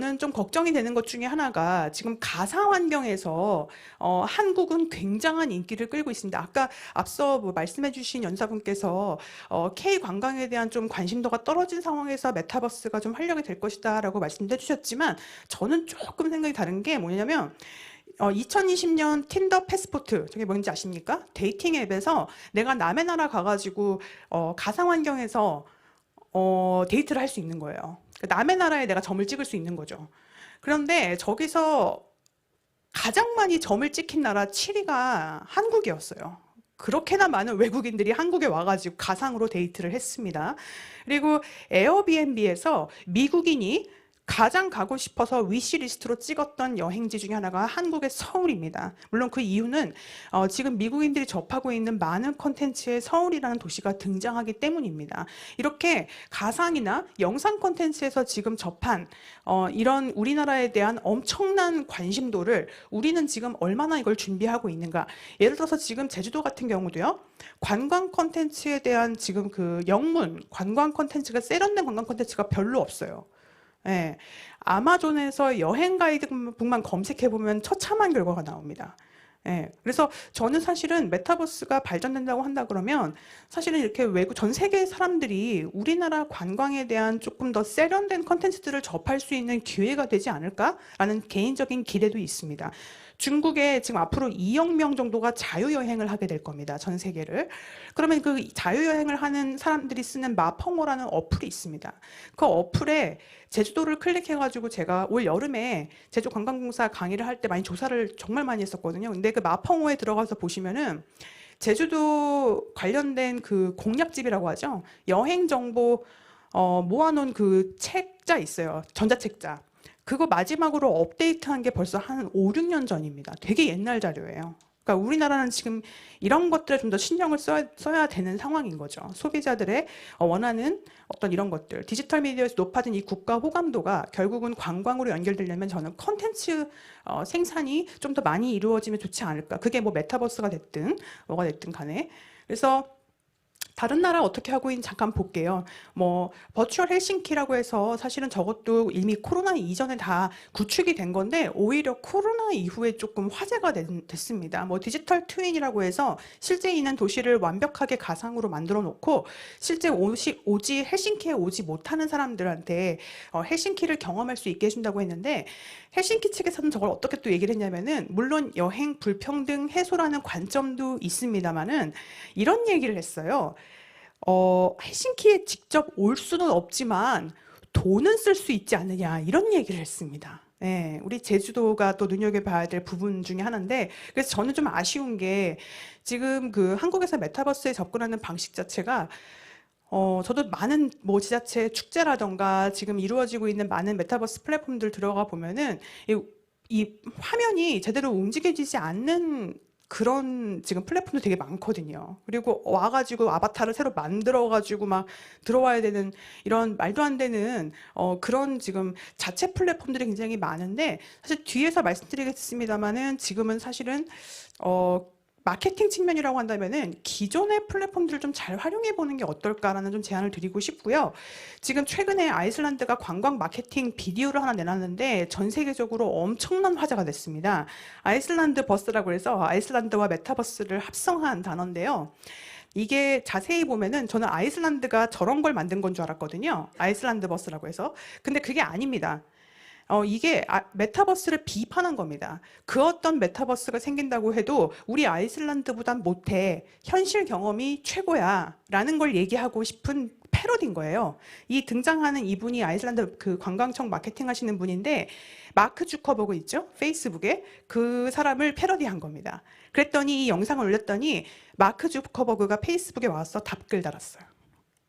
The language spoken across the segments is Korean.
저는 좀 걱정이 되는 것 중에 하나가 지금 가상 환경에서 한국은 굉장한 인기를 끌고 있습니다. 아까 앞서 뭐 말씀해주신 연사분께서 K 관광에 대한 좀 관심도가 떨어진 상황에서 메타버스가 좀 활력이 될 것이다라고 말씀해 주셨지만 저는 조금 생각이 다른 게 뭐냐면 2020년 틴더 패스포트 저게 뭔지 아십니까? 데이팅 앱에서 내가 남의 나라 가가지고 가상 환경에서 데이트를 할 수 있는 거예요. 남의 나라에 내가 점을 찍을 수 있는 거죠. 그런데 저기서 가장 많이 점을 찍힌 나라 7위가 한국이었어요. 그렇게나 많은 외국인들이 한국에 와가지고 가상으로 데이트를 했습니다. 그리고 에어비앤비에서 미국인이 가장 가고 싶어서 위시리스트로 찍었던 여행지 중에 하나가 한국의 서울입니다. 물론 그 이유는 지금 미국인들이 접하고 있는 많은 콘텐츠에 서울이라는 도시가 등장하기 때문입니다. 이렇게 가상이나 영상 콘텐츠에서 지금 접한 이런 우리나라에 대한 엄청난 관심도를 우리는 지금 얼마나 이걸 준비하고 있는가. 예를 들어서 지금 제주도 같은 경우도요. 관광 콘텐츠에 대한 지금 그 영문, 관광 콘텐츠가 세련된 관광 콘텐츠가 별로 없어요. 예, 아마존에서 여행 가이드북만 검색해보면 처참한 결과가 나옵니다. 예, 그래서 저는 사실은 메타버스가 발전된다고 한다 그러면 사실은 이렇게 외국 전 세계 사람들이 우리나라 관광에 대한 조금 더 세련된 컨텐츠들을 접할 수 있는 기회가 되지 않을까라는 개인적인 기대도 있습니다. 중국에 지금 앞으로 2억 명 정도가 자유여행을 하게 될 겁니다. 전 세계를. 그러면 그 자유여행을 하는 사람들이 쓰는 마펑호라는 어플이 있습니다. 그 어플에 제주도를 클릭해가지고 제가 올 여름에 제주관광공사 강의를 할 때 많이 조사를 정말 많이 했었거든요. 근데 그 마펑호에 들어가서 보시면은 제주도 관련된 그 공략집이라고 하죠. 여행 정보 모아놓은 그 책자 있어요. 전자책자. 그거 마지막으로 업데이트한 게 벌써 한 5, 6년 전입니다. 되게 옛날 자료예요. 그러니까 우리나라는 지금 이런 것들에 좀 더 신경을 써야 되는 상황인 거죠. 소비자들의 원하는 어떤 이런 것들. 디지털 미디어에서 높아진 이 국가 호감도가 결국은 관광으로 연결되려면 저는 컨텐츠 생산이 좀 더 많이 이루어지면 좋지 않을까. 그게 뭐 메타버스가 됐든 뭐가 됐든 간에. 그래서 다른 나라 어떻게 하고 있는지 잠깐 볼게요. 뭐 버추얼 헬싱키라고 해서 사실은 저것도 이미 코로나 이전에 다 구축이 된 건데 오히려 코로나 이후에 조금 화제가 됐습니다. 뭐 디지털 트윈이라고 해서 실제 있는 도시를 완벽하게 가상으로 만들어 놓고 실제 헬싱키에 오지 못하는 사람들한테 헬싱키를 경험할 수 있게 해준다고 했는데 헬싱키 측에서는 저걸 어떻게 또 얘기를 했냐면은 물론 여행 불평등 해소라는 관점도 있습니다만은 이런 얘기를 했어요. 헬싱키에 직접 올 수는 없지만 돈은 쓸 수 있지 않느냐 이런 얘기를 했습니다. 네, 우리 제주도가 또 눈여겨봐야 될 부분 중에 하나인데 그래서 저는 좀 아쉬운 게 지금 그 한국에서 메타버스에 접근하는 방식 자체가 저도 많은 뭐 지자체 축제라던가 지금 이루어지고 있는 많은 메타버스 플랫폼들 들어가 보면은 이 화면이 제대로 움직여지지 않는 그런 지금 플랫폼도 되게 많거든요. 그리고 와가지고 아바타를 새로 만들어가지고 막 들어와야 되는 이런 말도 안 되는 그런 지금 자체 플랫폼들이 굉장히 많은데 사실 뒤에서 말씀드리겠습니다만은 지금은 사실은 마케팅 측면이라고 한다면은 기존의 플랫폼들을 좀 잘 활용해 보는 게 어떨까라는 좀 제안을 드리고 싶고요. 지금 최근에 아이슬란드가 관광 마케팅 비디오를 하나 내놨는데 전 세계적으로 엄청난 화제가 됐습니다. 아이슬란드 버스라고 해서 아이슬란드와 메타버스를 합성한 단어인데요. 이게 자세히 보면은 저는 아이슬란드가 저런 걸 만든 건 줄 알았거든요. 아이슬란드 버스라고 해서. 근데 그게 아닙니다. 이게 메타버스를 비판한 겁니다. 그 어떤 메타버스가 생긴다고 해도 우리 아이슬란드보단 못해. 현실 경험이 최고야. 라는 걸 얘기하고 싶은 패러디인 거예요. 이 등장하는 이분이 아이슬란드 그 관광청 마케팅 하시는 분인데 마크 주커버그 있죠? 페이스북에 그 사람을 패러디한 겁니다. 그랬더니 이 영상을 올렸더니 마크 주커버그가 페이스북에 와서 답글 달았어요.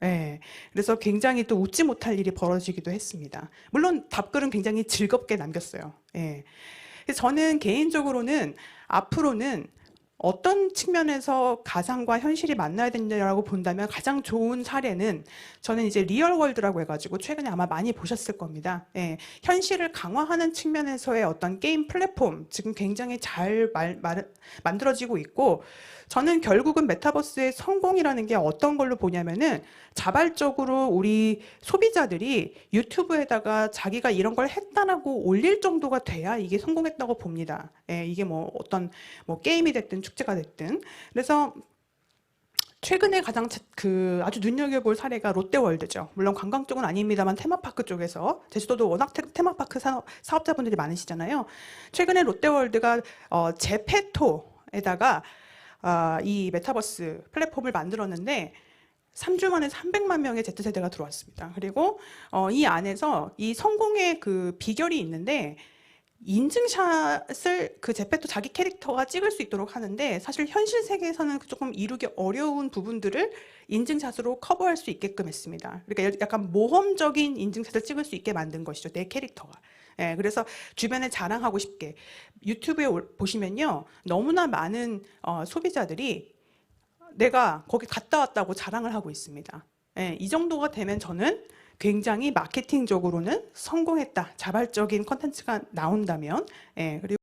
네, 그래서 굉장히 또 웃지 못할 일이 벌어지기도 했습니다. 물론 답글은 굉장히 즐겁게 남겼어요. 예. 그래서 저는 개인적으로는 앞으로는 어떤 측면에서 가상과 현실이 만나야 된다라고 본다면 가장 좋은 사례는 저는 이제 리얼월드라고 해가지고 최근에 아마 많이 보셨을 겁니다. 예, 현실을 강화하는 측면에서의 어떤 게임 플랫폼 지금 굉장히 잘 만들어지고 있고, 저는 결국은 메타버스의 성공이라는 게 어떤 걸로 보냐면은 자발적으로 우리 소비자들이 유튜브에다가 자기가 이런 걸 했다라고 올릴 정도가 돼야 이게 성공했다고 봅니다. 예, 이게 뭐 어떤 뭐 게임이 됐든 축제가 됐든. 그래서 최근에 가장 아주 눈여겨볼 사례가 롯데월드죠. 물론 관광 쪽은 아닙니다만 테마파크 쪽에서, 제주도도 워낙 테마파크 사업자분들이 많으시잖아요. 최근에 롯데월드가 제페토에다가 이 메타버스 플랫폼을 만들었는데 3주 만에 300만 명의 Z세대가 들어왔습니다. 그리고 이 안에서 이 성공의 그 비결이 있는데, 인증샷을 그 제페토 자기 캐릭터가 찍을 수 있도록 하는데, 사실 현실 세계에서는 조금 이루기 어려운 부분들을 인증샷으로 커버할 수 있게끔 했습니다. 그러니까 약간 모험적인 인증샷을 찍을 수 있게 만든 것이죠, 내 캐릭터가. 예, 그래서 주변에 자랑하고 싶게 유튜브에 보시면요, 너무나 많은 소비자들이 내가 거기 갔다 왔다고 자랑을 하고 있습니다. 예, 이 정도가 되면 저는 굉장히 마케팅적으로는 성공했다, 자발적인 컨텐츠가 나온다면. 예, 그리고